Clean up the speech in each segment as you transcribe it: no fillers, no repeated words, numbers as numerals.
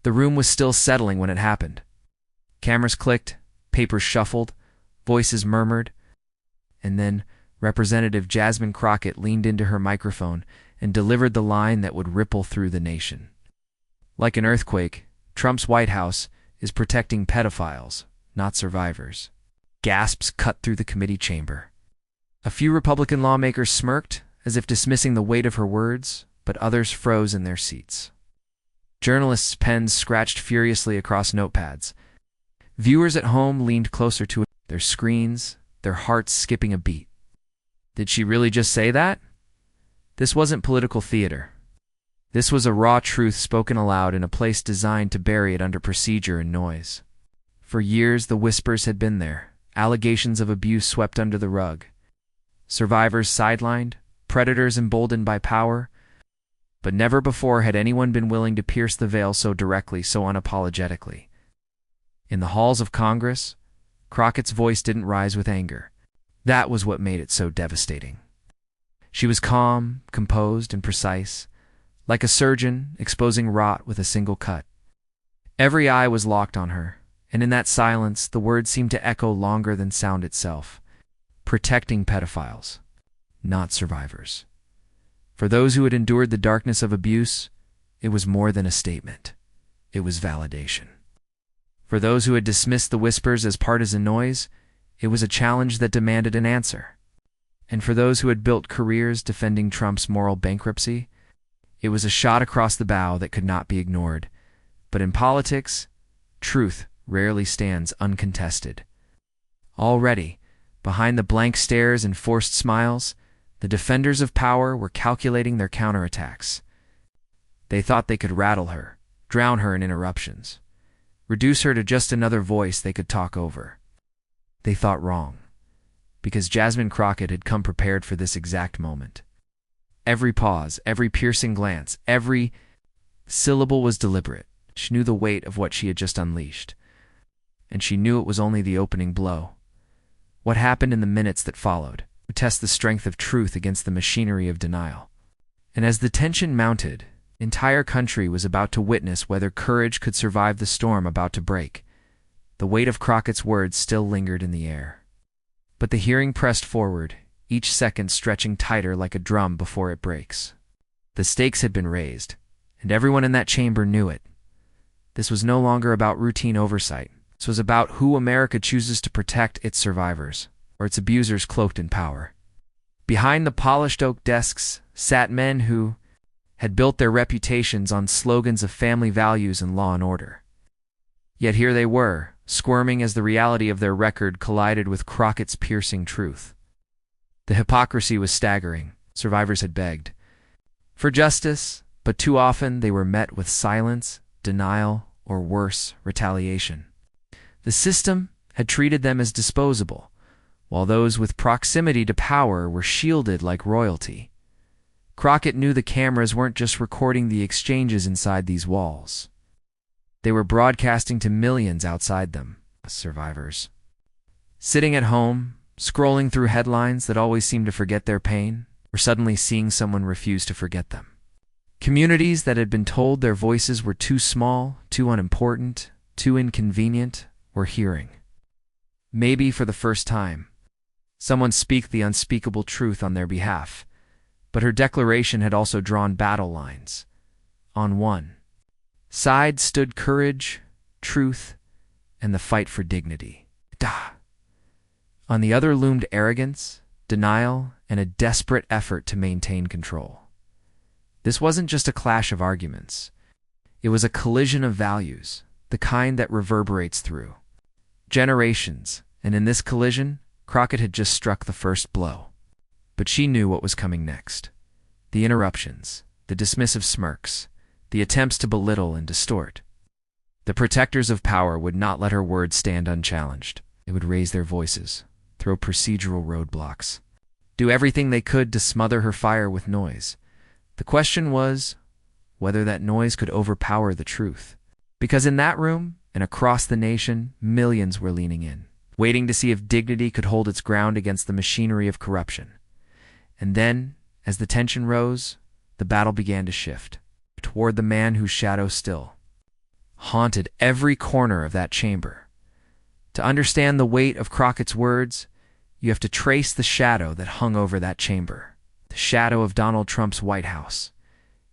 The room was still settling when it happened. Cameras clicked, papers shuffled, voices murmured, and then Representative Jasmine Crockett leaned into her microphone and delivered the line that would ripple through the nation. Like an earthquake, Trump's White House is protecting pedophiles, not survivors. Gasps cut through the committee chamber. A few Republican lawmakers smirked, as if dismissing the weight of her words, but others froze in their seats. Journalists' pens scratched furiously across notepads. Viewers at home leaned closer to their screens, their hearts skipping a beat. Did she really just say that? This wasn't political theater. This was a raw truth spoken aloud in a place designed to bury it under procedure and noise. For years, the whispers had been there, allegations of abuse swept under the rug. Survivors sidelined, predators emboldened by power, but never before had anyone been willing to pierce the veil so directly, so unapologetically. In the halls of Congress, Crockett's voice didn't rise with anger. That was what made it so devastating. She was calm, composed, and precise, like a surgeon exposing rot with a single cut. Every eye was locked on her, and in that silence, the words seemed to echo longer than sound itself. Protecting pedophiles, not survivors. For those who had endured the darkness of abuse, it was more than a statement. It was validation. For those who had dismissed the whispers as partisan noise, it was a challenge that demanded an answer. And for those who had built careers defending Trump's moral bankruptcy, it was a shot across the bow that could not be ignored. But in politics, truth rarely stands uncontested. Already, behind the blank stares and forced smiles, the defenders of power were calculating their counterattacks. They thought they could rattle her, drown her in interruptions, reduce her to just another voice they could talk over. They thought wrong, because Jasmine Crockett had come prepared for this exact moment. Every pause, every piercing glance, every syllable was deliberate. She knew the weight of what she had just unleashed, and she knew it was only the opening blow. What happened in the minutes that followed would test the strength of truth against the machinery of denial. And as the tension mounted, the entire country was about to witness whether courage could survive the storm about to break. The weight of Crockett's words still lingered in the air. But the hearing pressed forward, each second stretching tighter like a drum before it breaks. The stakes had been raised, and everyone in that chamber knew it. This was no longer about routine oversight. This was about who America chooses to protect its survivors, or its abusers cloaked in power. Behind the polished oak desks sat men who had built their reputations on slogans of family values and law and order. Yet here they were, squirming as the reality of their record collided with Crockett's piercing truth. The hypocrisy was staggering. Survivors had begged for justice, but too often they were met with silence, denial, or worse, retaliation. The system had treated them as disposable, while those with proximity to power were shielded like royalty. Crockett knew the cameras weren't just recording the exchanges inside these walls. They were broadcasting to millions outside them, survivors. Sitting at home, scrolling through headlines that always seemed to forget their pain, or suddenly seeing someone refuse to forget them. Communities that had been told their voices were too small, too unimportant, too inconvenient, were hearing. Maybe for the first time, someone speak the unspeakable truth on their behalf, but her declaration had also drawn battle lines. On one side stood courage, truth, and the fight for dignity. On the other loomed arrogance, denial, and a desperate effort to maintain control. This wasn't just a clash of arguments. It was a collision of values, the kind that reverberates through generations, and in this collision, Crockett had just struck the first blow. But she knew what was coming next. The interruptions, the dismissive smirks, the attempts to belittle and distort. The protectors of power would not let her words stand unchallenged. They would raise their voices, throw procedural roadblocks, do everything they could to smother her fire with noise. The question was whether that noise could overpower the truth. Because in that room, and across the nation, millions were leaning in, waiting to see if dignity could hold its ground against the machinery of corruption. And then, as the tension rose, the battle began to shift, toward the man whose shadow still haunted every corner of that chamber. To understand the weight of Crockett's words, you have to trace the shadow that hung over that chamber, the shadow of Donald Trump's White House.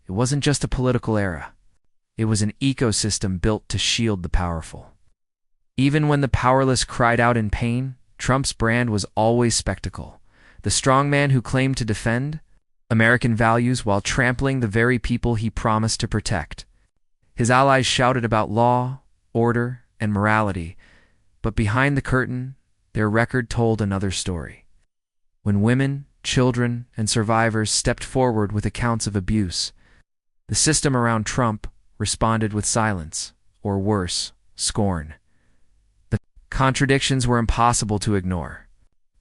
It wasn't just a political era. It was an ecosystem built to shield the powerful. Even when the powerless cried out in pain, Trump's brand was always spectacle. The strongman who claimed to defend American values while trampling the very people he promised to protect. His allies shouted about law, order, and morality, but behind the curtain, their record told another story. When women, children, and survivors stepped forward with accounts of abuse, the system around Trump responded with silence, or worse, scorn. The contradictions were impossible to ignore.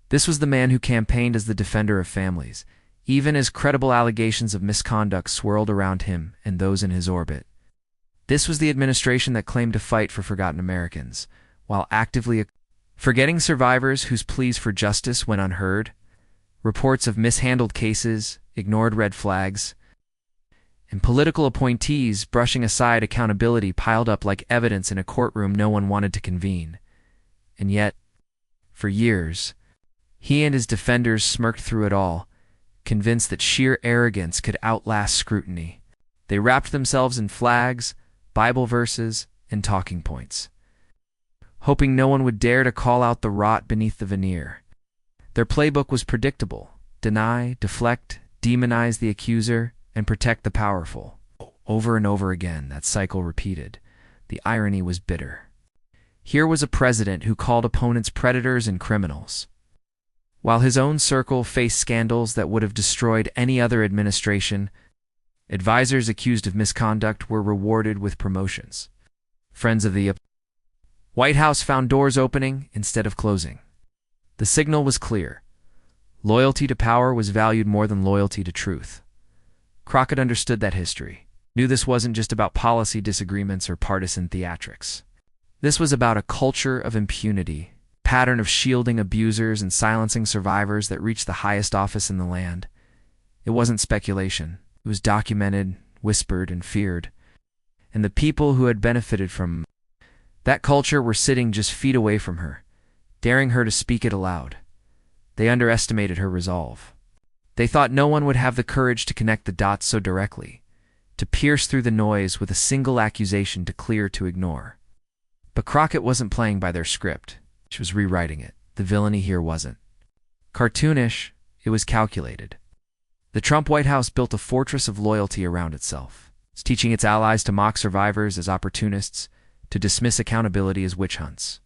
This was the man who campaigned as the defender of families, even as credible allegations of misconduct swirled around him and those in his orbit. This was the administration that claimed to fight for forgotten Americans, while actively forgetting survivors whose pleas for justice went unheard. Reports of mishandled cases, ignored red flags, and political appointees brushing aside accountability piled up like evidence in a courtroom no one wanted to convene. And yet, for years, he and his defenders smirked through it all, convinced that sheer arrogance could outlast scrutiny. They wrapped themselves in flags, Bible verses, and talking points, hoping no one would dare to call out the rot beneath the veneer. Their playbook was predictable: deny, deflect, demonize the accuser, and protect the powerful. Over and over again, that cycle repeated. The irony was bitter. Here was a president who called opponents predators and criminals, while his own circle faced scandals that would have destroyed any other administration. Advisors accused of misconduct were rewarded with promotions. Friends of the White House found doors opening instead of closing. The signal was clear. Loyalty to power was valued more than loyalty to truth. Crockett understood that history, knew this wasn't just about policy disagreements or partisan theatrics. This was about a culture of impunity, pattern of shielding abusers and silencing survivors that reached the highest office in the land. It wasn't speculation. It was documented, whispered, and feared. And the people who had benefited from that culture were sitting just feet away from her, daring her to speak it aloud. They underestimated her resolve. They thought no one would have the courage to connect the dots so directly, to pierce through the noise with a single accusation too clear to ignore. But Crockett wasn't playing by their script. She was rewriting it. The villainy here wasn't cartoonish, it was calculated. The Trump White House built a fortress of loyalty around itself. It's teaching its allies to mock survivors as opportunists, to dismiss accountability as witch hunts.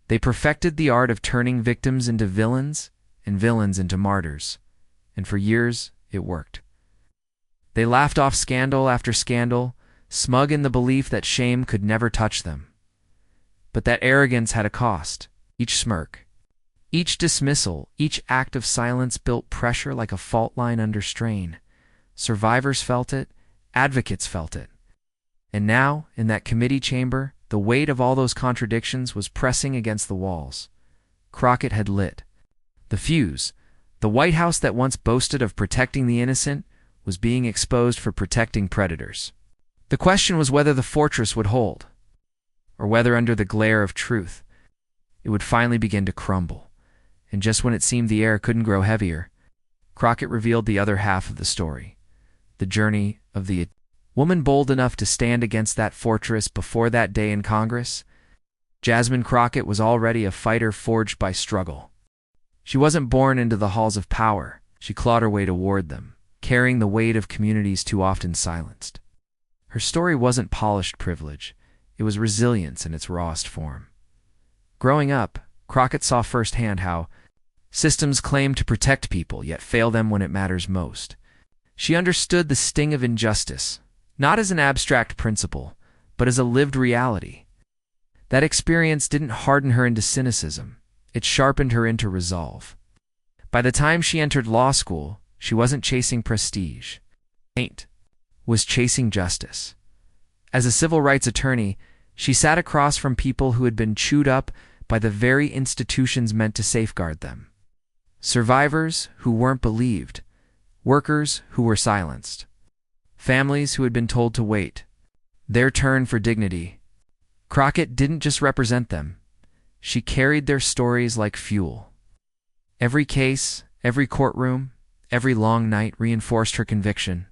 They perfected the art of turning victims into villains and villains into martyrs. And for years, it worked. They laughed off scandal after scandal, smug in the belief that shame could never touch them. But that arrogance had a cost. Each smirk, each dismissal, each act of silence built pressure like a fault line under strain. Survivors felt it, advocates felt it. And now, in that committee chamber, the weight of all those contradictions was pressing against the walls. Crockett had lit the fuse. The White House that once boasted of protecting the innocent was being exposed for protecting predators. The question was whether the fortress would hold, or whether under the glare of truth, it would finally begin to crumble. And just when it seemed the air couldn't grow heavier, Crockett revealed the other half of the story, the journey of the woman bold enough to stand against that fortress before that day in Congress. Jasmine Crockett was already a fighter forged by struggle. She wasn't born into the halls of power. She clawed her way toward them, carrying the weight of communities too often silenced. Her story wasn't polished privilege. It was resilience in its rawest form. Growing up, Crockett saw firsthand how systems claim to protect people yet fail them when it matters most. She understood the sting of injustice, not as an abstract principle, but as a lived reality. That experience didn't harden her into cynicism. It sharpened her into resolve. By the time she entered law school, she wasn't chasing prestige. She was chasing justice. As a civil rights attorney, she sat across from people who had been chewed up by the very institutions meant to safeguard them. Survivors who weren't believed, workers who were silenced, families who had been told to wait their turn for dignity. Crockett didn't just represent them. She carried their stories like fuel. Every case, every courtroom, every long night reinforced her conviction.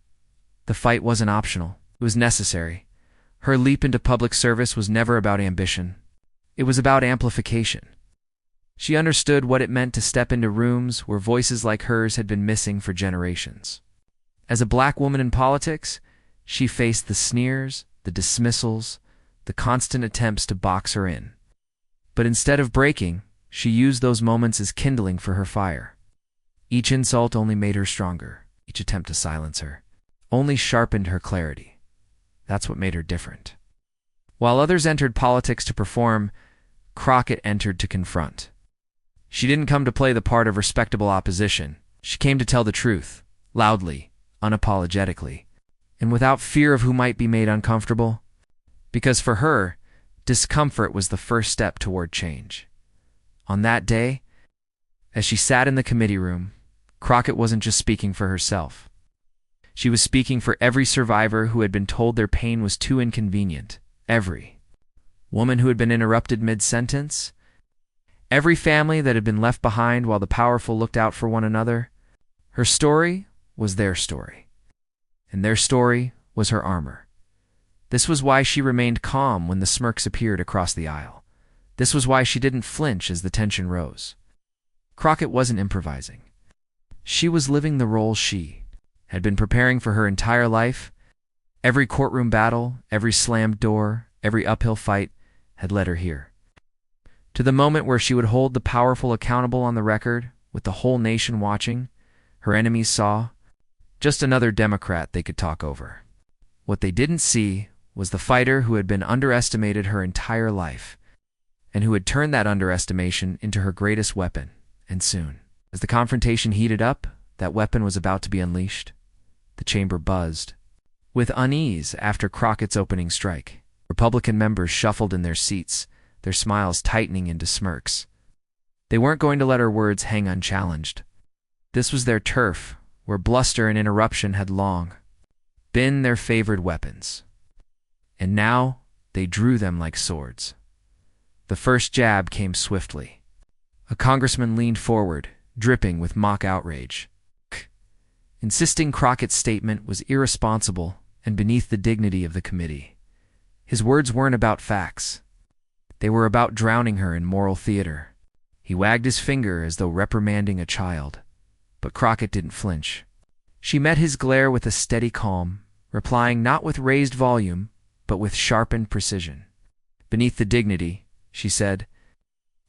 The fight wasn't optional. It was necessary. Her leap into public service was never about ambition. It was about amplification. She understood what it meant to step into rooms where voices like hers had been missing for generations. As a black woman in politics, she faced the sneers, the dismissals, the constant attempts to box her in. But instead of breaking, she used those moments as kindling for her fire. Each insult only made her stronger. Each attempt to silence her only sharpened her clarity. That's what made her different. While others entered politics to perform, Crockett entered to confront. She didn't come to play the part of respectable opposition. She came to tell the truth, loudly, unapologetically, and without fear of who might be made uncomfortable. Because for her, discomfort was the first step toward change. On that day, as she sat in the committee room, Crockett wasn't just speaking for herself. She was speaking for every survivor who had been told their pain was too inconvenient. Every woman who had been interrupted mid-sentence. Every family that had been left behind while the powerful looked out for one another. Her story was their story. And their story was her armor. This was why she remained calm when the smirks appeared across the aisle. This was why she didn't flinch as the tension rose. Crockett wasn't improvising. She was living the role she had been preparing for her entire life. Every courtroom battle, every slammed door, every uphill fight had led her here. To the moment where she would hold the powerful accountable on the record, with the whole nation watching, her enemies saw just another Democrat they could talk over. What they didn't see was the fighter who had been underestimated her entire life, and who had turned that underestimation into her greatest weapon. And soon, as the confrontation heated up, that weapon was about to be unleashed. The chamber buzzed with unease after Crockett's opening strike. Republican members shuffled in their seats, their smiles tightening into smirks. They weren't going to let her words hang unchallenged. This was their turf, where bluster and interruption had long been their favored weapons. And now they drew them like swords. The first jab came swiftly. A congressman leaned forward, dripping with mock outrage, insisting Crockett's statement was irresponsible and beneath the dignity of the committee. His words weren't about facts. They were about drowning her in moral theater. He wagged his finger as though reprimanding a child, but Crockett didn't flinch. She met his glare with a steady calm, replying not with raised volume, but with sharpened precision. Beneath the dignity, she said,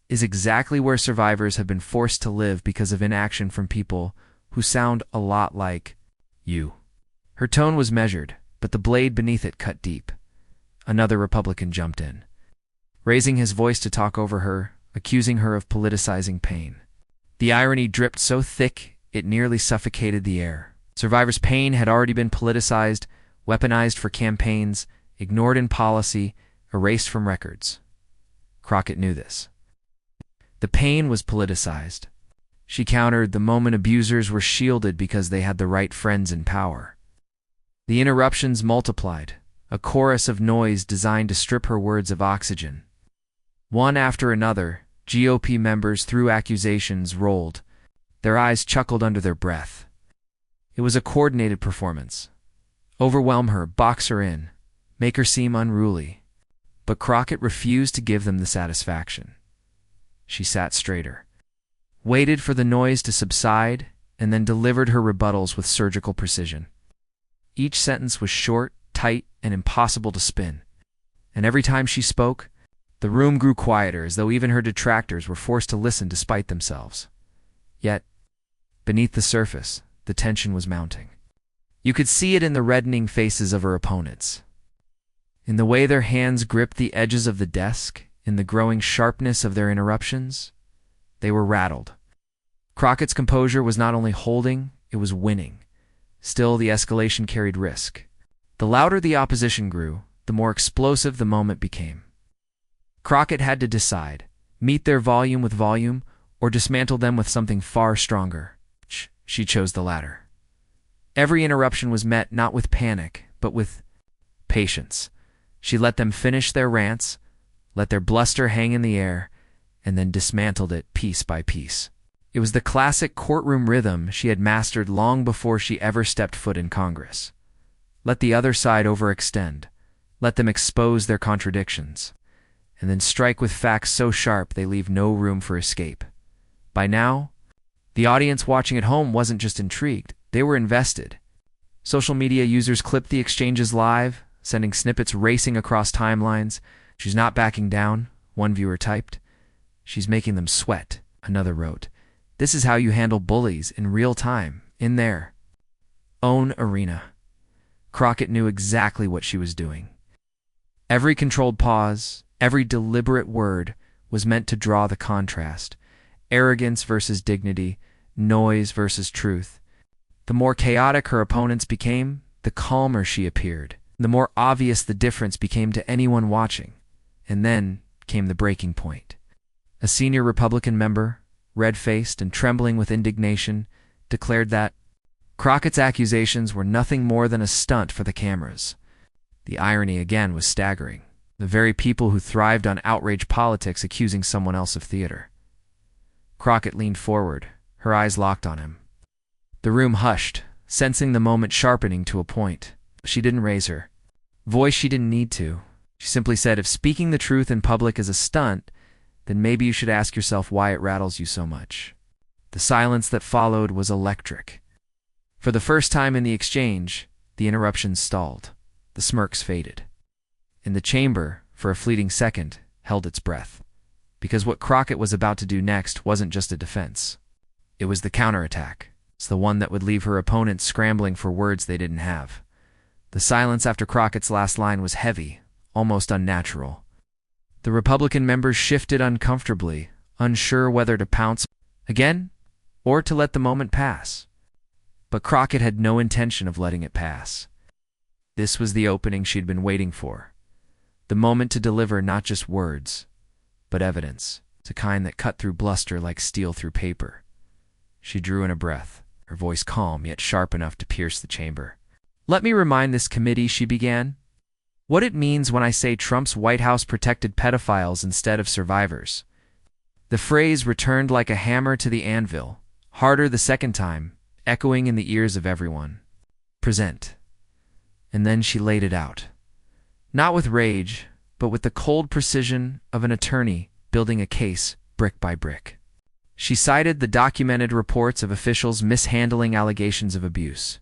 is exactly where survivors have been forced to live because of inaction from people who sound a lot like you. Her tone was measured, but the blade beneath it cut deep. Another Republican jumped in, raising his voice to talk over her, accusing her of politicizing pain. The irony dripped so thick it nearly suffocated the air. Survivors' pain had already been politicized, weaponized for campaigns, ignored in policy, erased from records. Crockett knew this. The pain was politicized. She countered the moment abusers were shielded because they had the right friends in power. The interruptions multiplied, a chorus of noise designed to strip her words of oxygen. One after another, GOP members threw accusations rolled. Their eyes chuckled under their breath. It was a coordinated performance. Overwhelm her, box her in, make her seem unruly. But Crockett refused to give them the satisfaction. She sat straighter, waited for the noise to subside, and then delivered her rebuttals with surgical precision. Each sentence was short, tight, and impossible to spin. And every time she spoke, the room grew quieter, as though even her detractors were forced to listen despite themselves. Yet, beneath the surface, the tension was mounting. You could see it in the reddening faces of her opponents, in the way their hands gripped the edges of the desk, in the growing sharpness of their interruptions. They were rattled. Crockett's composure was not only holding, it was winning. Still, the escalation carried risk. The louder the opposition grew, the more explosive the moment became. Crockett had to decide, meet their volume with volume, or dismantle them with something far stronger. She chose the latter. Every interruption was met not with panic, but with patience. She let them finish their rants, let their bluster hang in the air, and then dismantled it piece by piece. It was the classic courtroom rhythm she had mastered long before she ever stepped foot in Congress. Let the other side overextend. Let them expose their contradictions. And then strike with facts so sharp they leave no room for escape. By now, the audience watching at home wasn't just intrigued, they were invested. Social media users clipped the exchanges live, sending snippets racing across timelines. "She's not backing down," one viewer typed. "She's making them sweat," another wrote. "This is how you handle bullies in real time, in their own arena." Crockett knew exactly what she was doing. Every controlled pause, every deliberate word was meant to draw the contrast. Arrogance versus dignity, noise versus truth. The more chaotic her opponents became, the calmer she appeared. The more obvious the difference became to anyone watching. And then came the breaking point. A senior Republican member, red-faced and trembling with indignation, declared that Crockett's accusations were nothing more than a stunt for the cameras. The irony again was staggering. The very people who thrived on outrage politics accusing someone else of theater. Crockett leaned forward, her eyes locked on him. The room hushed, sensing the moment sharpening to a point. She didn't raise her voice. She didn't need to. She simply said, "If speaking the truth in public is a stunt, then maybe you should ask yourself why it rattles you so much." The silence that followed was electric. For the first time in the exchange, the interruptions stalled. The smirks faded. In the chamber, for a fleeting second, held its breath. Because what Crockett was about to do next wasn't just a defense. It was the counterattack. It's the one that would leave her opponents scrambling for words they didn't have. The silence after Crockett's last line was heavy, almost unnatural. The Republican members shifted uncomfortably, unsure whether to pounce again or to let the moment pass. But Crockett had no intention of letting it pass. This was the opening she'd been waiting for. The moment to deliver not just words, but evidence, the kind that cut through bluster like steel through paper. She drew in a breath, her voice calm yet sharp enough to pierce the chamber. "Let me remind this committee," she began, "what it means when I say Trump's White House protected pedophiles instead of survivors." The phrase returned like a hammer to the anvil, harder the second time, echoing in the ears of everyone. "Present." And then she laid it out. Not with rage, but with the cold precision of an attorney building a case brick by brick. She cited the documented reports of officials mishandling allegations of abuse.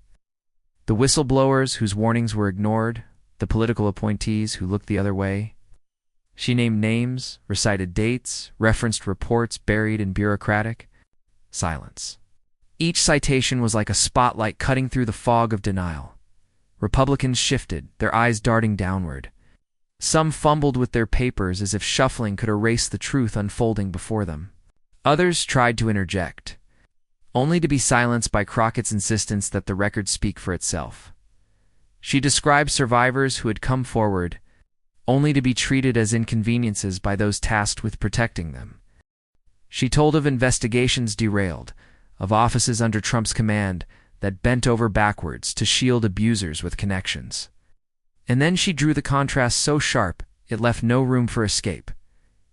The whistleblowers whose warnings were ignored, the political appointees who looked the other way. She named names, recited dates, referenced reports buried in bureaucratic silence. Each citation was like a spotlight cutting through the fog of denial. Republicans shifted, their eyes darting downward. Some fumbled with their papers as if shuffling could erase the truth unfolding before them. Others tried to interject, only to be silenced by Crockett's insistence that the record speak for itself. She described survivors who had come forward, only to be treated as inconveniences by those tasked with protecting them. She told of investigations derailed, of offices under Trump's command that bent over backwards to shield abusers with connections. And then she drew the contrast so sharp it left no room for escape.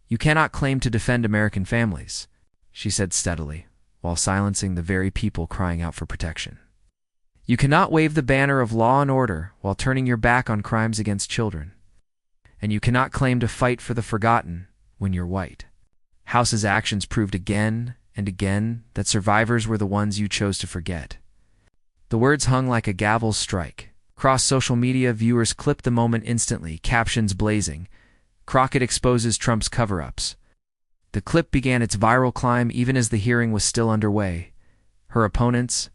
"You cannot claim to defend American families," she said steadily, while silencing the very people crying out for protection. "You cannot wave the banner of law and order while turning your back on crimes against children. And you cannot claim to fight for the forgotten when you're white." House's actions proved again and again that survivors were the ones you chose to forget. The words hung like a gavel strike. Across social media, viewers clipped the moment instantly, captions blazing. "Crockett exposes Trump's cover-ups." The clip began its viral climb even as the hearing was still underway. Her opponents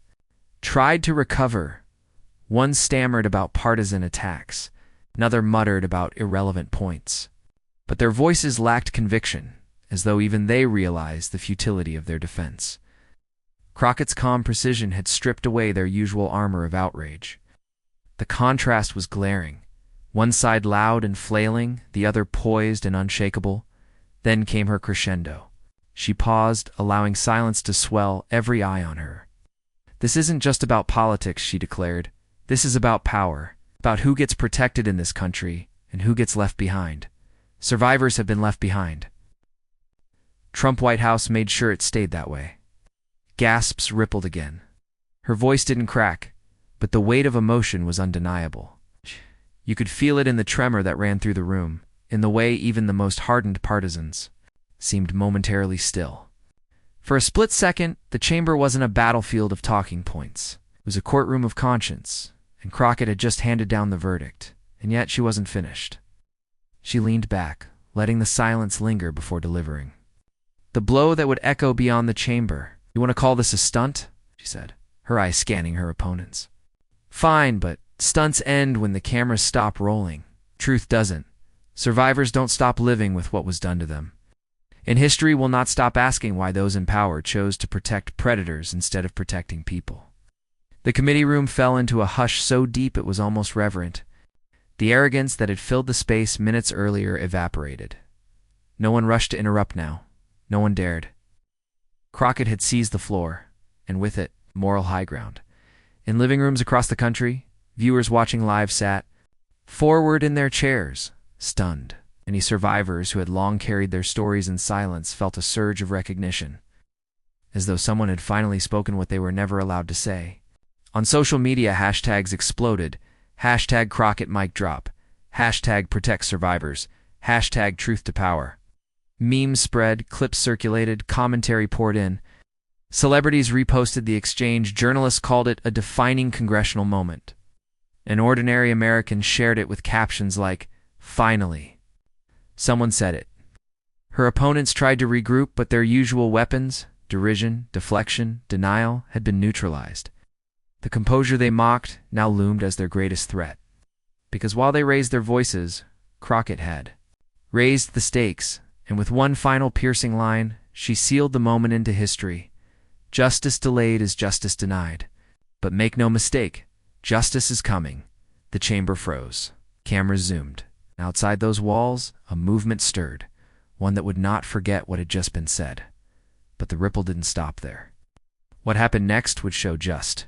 tried to recover. One stammered about partisan attacks. Another muttered about irrelevant points. But their voices lacked conviction, as though even they realized the futility of their defense. Crockett's calm precision had stripped away their usual armor of outrage. The contrast was glaring. One side loud and flailing, the other poised and unshakable. Then came her crescendo. She paused, allowing silence to swell every eye on her. "This isn't just about politics," she declared. "This is about power, about who gets protected in this country and who gets left behind." Survivors have been left behind. Trump White House made sure it stayed that way. Gasps rippled again. Her voice didn't crack, but the weight of emotion was undeniable. You could feel it in the tremor that ran through the room, in the way even the most hardened partisans seemed momentarily still. For a split second, the chamber wasn't a battlefield of talking points. It was a courtroom of conscience, and Crockett had just handed down the verdict, and yet she wasn't finished. She leaned back, letting the silence linger before delivering. The blow that would echo beyond the chamber. "You want to call this a stunt?" she said, her eyes scanning her opponents. "Fine, but stunts end when the cameras stop rolling. Truth doesn't. Survivors don't stop living with what was done to them. And history will not stop asking why those in power chose to protect predators instead of protecting people." The committee room fell into a hush so deep it was almost reverent. The arrogance that had filled the space minutes earlier evaporated. No one rushed to interrupt now. No one dared. Crockett had seized the floor, and with it, moral high ground. In living rooms across the country, viewers watching live sat forward in their chairs, stunned. Any survivors who had long carried their stories in silence felt a surge of recognition, as though someone had finally spoken what they were never allowed to say. On social media, hashtags exploded. Hashtag Crockett mic drop. Hashtag protect survivors. Hashtag truth to power. Memes spread, clips circulated, commentary poured in. Celebrities reposted the exchange. Journalists called it a defining congressional moment. An ordinary American shared it with captions like, "Finally." Someone said it. Her opponents tried to regroup, but their usual weapons, derision, deflection, denial, had been neutralized. The composure they mocked now loomed as their greatest threat. Because while they raised their voices, Crockett had raised the stakes, and with one final piercing line, she sealed the moment into history. Justice delayed is justice denied. But make no mistake, justice is coming. The chamber froze. Cameras zoomed. Outside those walls, a movement stirred, one that would not forget what had just been said. But the ripple didn't stop there. What happened next would show just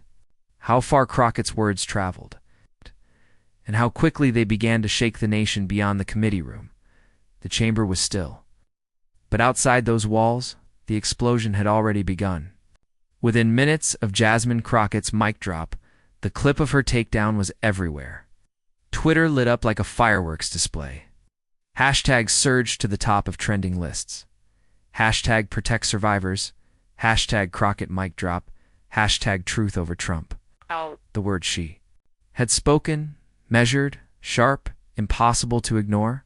how far Crockett's words traveled, and how quickly they began to shake the nation beyond the committee room. The chamber was still. But outside those walls, the explosion had already begun. Within minutes of Jasmine Crockett's mic drop, the clip of her takedown was everywhere. Twitter lit up like a fireworks display. Hashtags surged to the top of trending lists. Hashtag protect survivors. Hashtag Crockett mic drop. Hashtag truth over Trump. The words she had spoken, measured, sharp, impossible to ignore,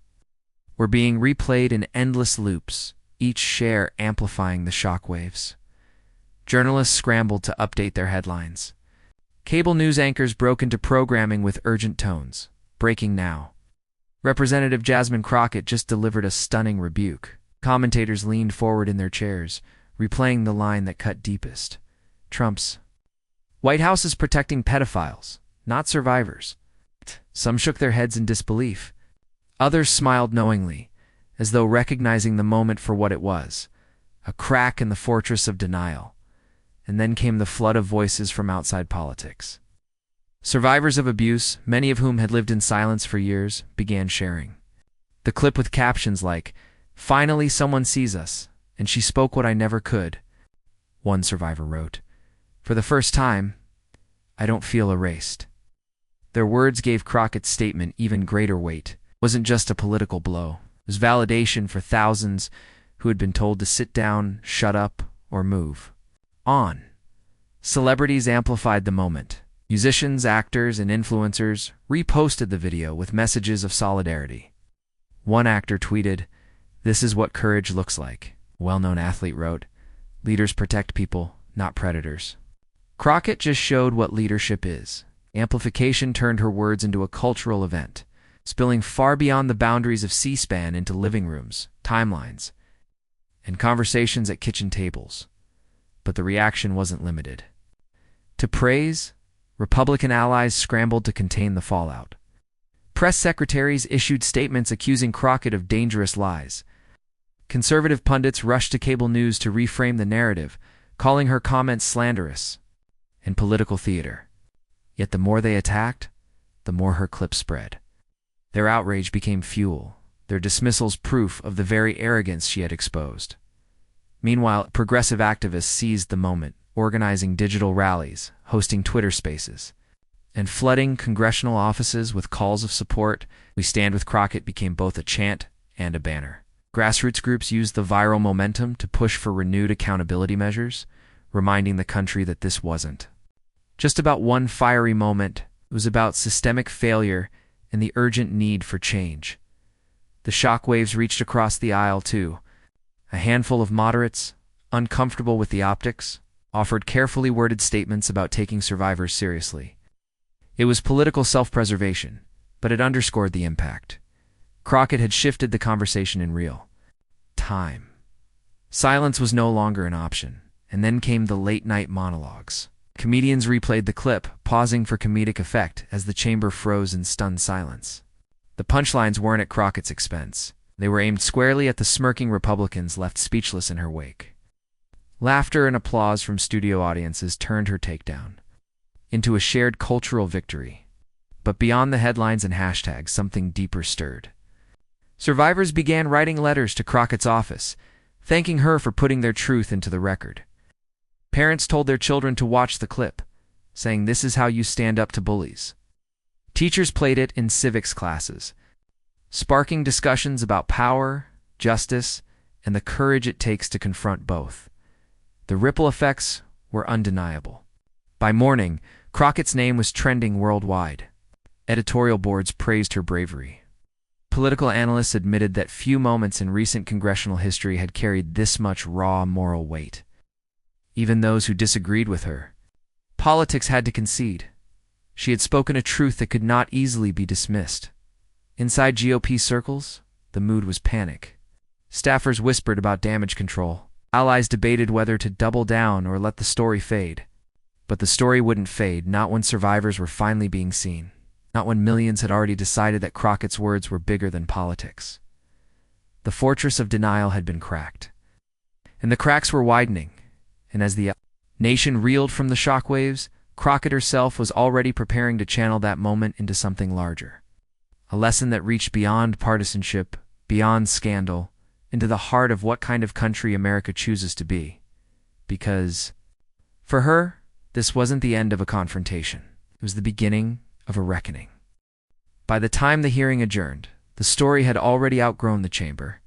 were being replayed in endless loops, each share amplifying the shockwaves. Journalists scrambled to update their headlines. Cable news anchors broke into programming with urgent tones. Breaking now. Representative Jasmine Crockett just delivered a stunning rebuke. Commentators leaned forward in their chairs, replaying the line that cut deepest. Trump's White House is protecting pedophiles, not survivors. Some shook their heads in disbelief. Others smiled knowingly, as though recognizing the moment for what it was, a crack in the fortress of denial. And then came the flood of voices from outside politics. Survivors of abuse, many of whom had lived in silence for years, began sharing. The clip with captions like, "Finally someone sees us, and she spoke what I never could." One survivor wrote, "For the first time, I don't feel erased." Their words gave Crockett's statement even greater weight. It wasn't just a political blow. It was validation for thousands who had been told to sit down, shut up, or move on. Celebrities amplified the moment. Musicians, actors, and influencers reposted the video with messages of solidarity. One actor tweeted, "This is what courage looks like." A well-known athlete wrote, "Leaders protect people, not predators." Crockett just showed what leadership is. Amplification turned her words into a cultural event, spilling far beyond the boundaries of C-SPAN into living rooms, timelines, and conversations at kitchen tables. But the reaction wasn't limited to praise. Republican allies scrambled to contain the fallout. Press secretaries issued statements accusing Crockett of dangerous lies. Conservative pundits rushed to cable news to reframe the narrative, calling her comments slanderous and political theater. Yet the more they attacked, the more her clips spread. Their outrage became fuel. their dismissals proof of the very arrogance she had exposed. Meanwhile, progressive activists seized the moment, organizing digital rallies, hosting Twitter spaces, and flooding congressional offices with calls of support. "We Stand with Crockett" became both a chant and a banner. Grassroots groups used the viral momentum to push for renewed accountability measures, reminding the country that this wasn't just about one fiery moment. It was about systemic failure and the urgent need for change. The shockwaves reached across the aisle, too. A handful of moderates, uncomfortable with the optics, offered carefully worded statements about taking survivors seriously. It was political self-preservation, but it underscored the impact. Crockett had shifted the conversation in real time. Silence was no longer an option, and then came the late-night monologues. Comedians replayed the clip, pausing for comedic effect as the chamber froze in stunned silence. The punchlines weren't at Crockett's expense. They were aimed squarely at the smirking Republicans left speechless in her wake. Laughter and applause from studio audiences turned her takedown into a shared cultural victory. But beyond the headlines and hashtags, something deeper stirred. Survivors began writing letters to Crockett's office, thanking her for putting their truth into the record. Parents told their children to watch the clip, saying, "This is how you stand up to bullies." Teachers played it in civics classes, sparking discussions about power, justice, and the courage it takes to confront both. The ripple effects were undeniable. By morning, Crockett's name was trending worldwide. Editorial boards praised her bravery. Political analysts admitted that few moments in recent congressional history had carried this much raw moral weight. Even those who disagreed with her, politics had to concede. She had spoken a truth that could not easily be dismissed. Inside GOP circles, the mood was panic. Staffers whispered about damage control. Allies debated whether to double down or let the story fade. But the story wouldn't fade, not when survivors were finally being seen. Not when millions had already decided that Crockett's words were bigger than politics. The fortress of denial had been cracked. And the cracks were widening. And as the nation reeled from the shockwaves, Crockett herself was already preparing to channel that moment into something larger. A lesson that reached beyond partisanship, beyond scandal, into the heart of what kind of country America chooses to be. Because, for her, this wasn't the end of a confrontation. It was the beginning of a reckoning. By the time the hearing adjourned, the story had already outgrown the chamber.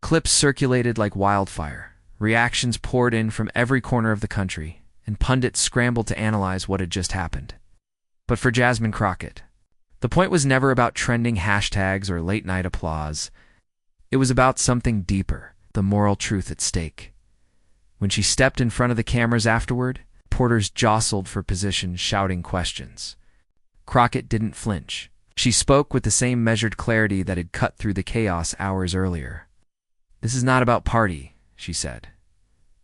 Clips circulated like wildfire. Reactions poured in from every corner of the country, and pundits scrambled to analyze what had just happened. But for Jasmine Crockett, the point was never about trending hashtags or late-night applause. It was about something deeper, the moral truth at stake. When she stepped in front of the cameras afterward, reporters jostled for position, shouting questions. Crockett didn't flinch. She spoke with the same measured clarity that had cut through the chaos hours earlier. "This is not about party," she said.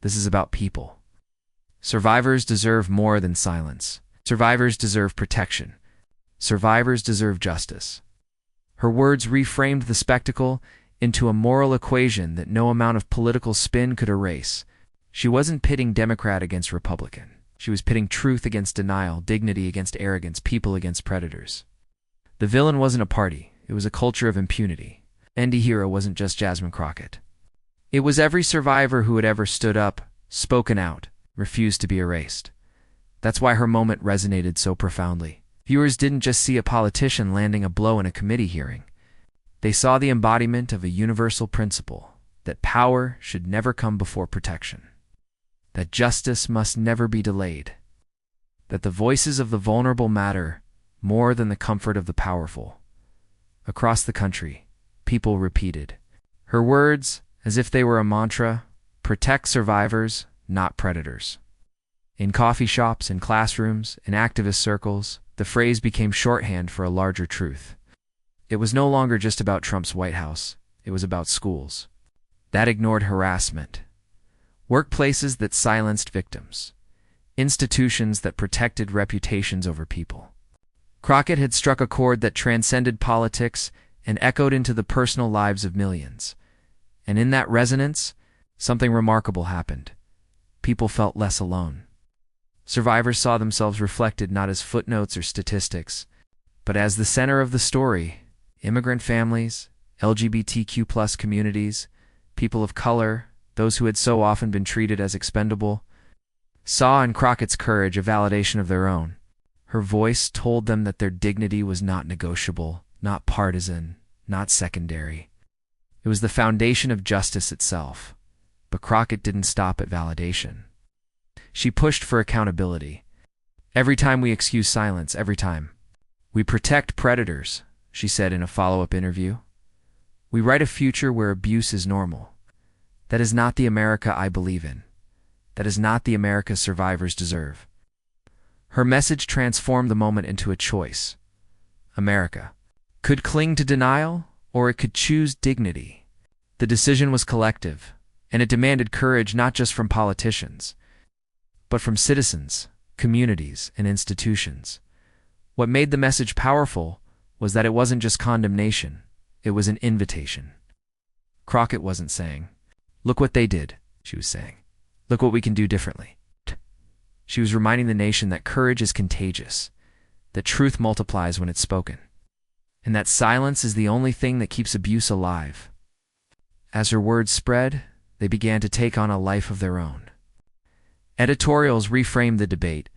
"This is about people. Survivors deserve more than silence. Survivors deserve protection. Survivors deserve justice." Her words reframed the spectacle into a moral equation that no amount of political spin could erase. She wasn't pitting Democrat against Republican. She was pitting truth against denial, dignity against arrogance, people against predators. The villain wasn't a party. It was a culture of impunity. Anti-hero wasn't just Jasmine Crockett. It was every survivor who had ever stood up, spoken out, refused to be erased. That's why her moment resonated so profoundly. Viewers didn't just see a politician landing a blow in a committee hearing. They saw the embodiment of a universal principle, that power should never come before protection, that justice must never be delayed, that the voices of the vulnerable matter more than the comfort of the powerful. Across the country, people repeated her words as if they were a mantra: protect survivors, not predators. In coffee shops, in classrooms, in activist circles, the phrase became shorthand for a larger truth. It was no longer just about Trump's White House. It was about schools that ignored harassment, workplaces that silenced victims, institutions that protected reputations over people. Crockett had struck a chord that transcended politics and echoed into the personal lives of millions. And in that resonance, something remarkable happened. People felt less alone. Survivors saw themselves reflected not as footnotes or statistics, but as the center of the story. Immigrant families, LGBTQ+ communities, people of color, those who had so often been treated as expendable, saw in Crockett's courage a validation of their own. Her voice told them that their dignity was not negotiable, not partisan, not secondary. It was the foundation of justice itself. But Crockett didn't stop at validation. She pushed for accountability. Every time we excuse silence, every time. We protect predators, she said in a follow-up interview. We write a future where abuse is normal. That is not the America I believe in. That is not the America survivors deserve. Her message transformed the moment into a choice. America could cling to denial, or it could choose dignity. The decision was collective, and it demanded courage not just from politicians, but from citizens, communities, and institutions. What made the message powerful was that it wasn't just condemnation, it was an invitation. Crockett wasn't saying, "Look what they did," she was saying, "Look what we can do differently." She was reminding the nation that courage is contagious, that truth multiplies when it's spoken, and that silence is the only thing that keeps abuse alive. As her words spread, they began to take on a life of their own. Editorials reframed the debate.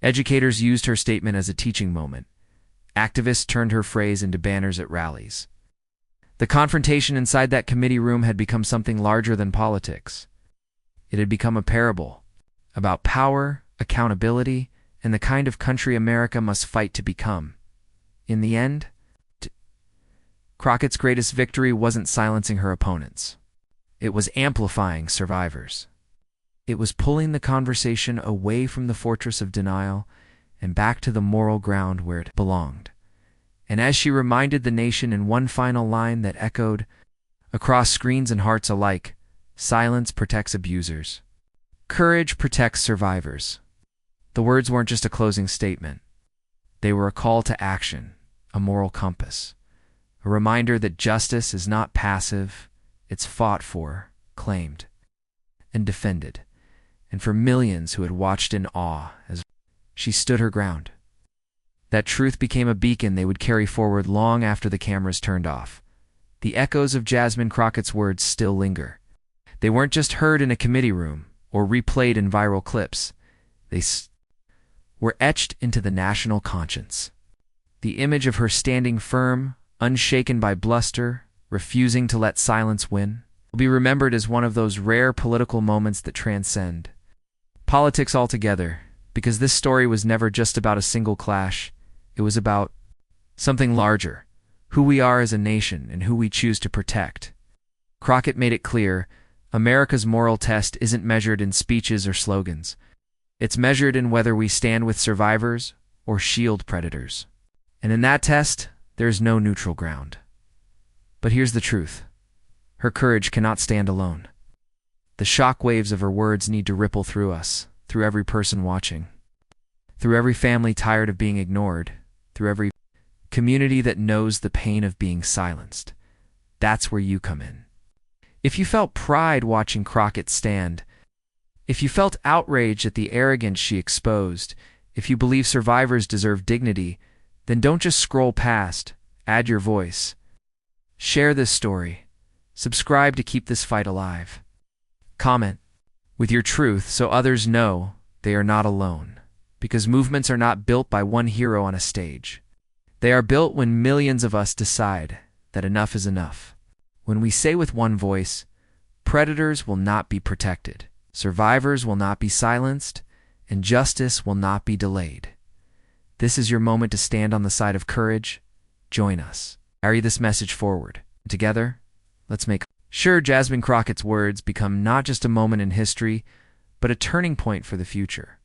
Educators used her statement as a teaching moment. Activists turned her phrase into banners at rallies. The confrontation inside that committee room had become something larger than politics. It had become a parable about power, accountability, and the kind of country America must fight to become. In the end, Crockett's greatest victory wasn't silencing her opponents. It was amplifying survivors. It was pulling the conversation away from the fortress of denial and back to the moral ground where it belonged. And as she reminded the nation in one final line that echoed across screens and hearts alike, silence protects abusers. Courage protects survivors. The words weren't just a closing statement. They were a call to action, a moral compass, a reminder that justice is not passive, it's fought for, claimed, and defended. And for millions who had watched in awe as she stood her ground. That truth became a beacon they would carry forward long after the cameras turned off. The echoes of Jasmine Crockett's words still linger. They weren't just heard in a committee room or replayed in viral clips. They were etched into the national conscience. The image of her standing firm, unshaken by bluster, refusing to let silence win, will be remembered as one of those rare political moments that transcend politics altogether, because this story was never just about a single clash. It was about something larger, who we are as a nation and who we choose to protect. Crockett made it clear, America's moral test isn't measured in speeches or slogans. It's measured in whether we stand with survivors or shield predators. And in that test, there's no neutral ground. But here's the truth. Her courage cannot stand alone. The shock waves of her words need to ripple through us, through every person watching, through every family tired of being ignored, through every community that knows the pain of being silenced. That's where you come in. If you felt pride watching Crockett stand, if you felt outrage at the arrogance she exposed, if you believe survivors deserve dignity, then don't just scroll past. Add your voice. Share this story. Subscribe to keep this fight alive. Comment with your truth so others know they are not alone. Because movements are not built by one hero on a stage. They are built when millions of us decide that enough is enough. When we say with one voice, predators will not be protected, survivors will not be silenced, and justice will not be delayed. This is your moment to stand on the side of courage. Join us. Carry this message forward. Together, let's make sure Jasmine Crockett's words become not just a moment in history, but a turning point for the future.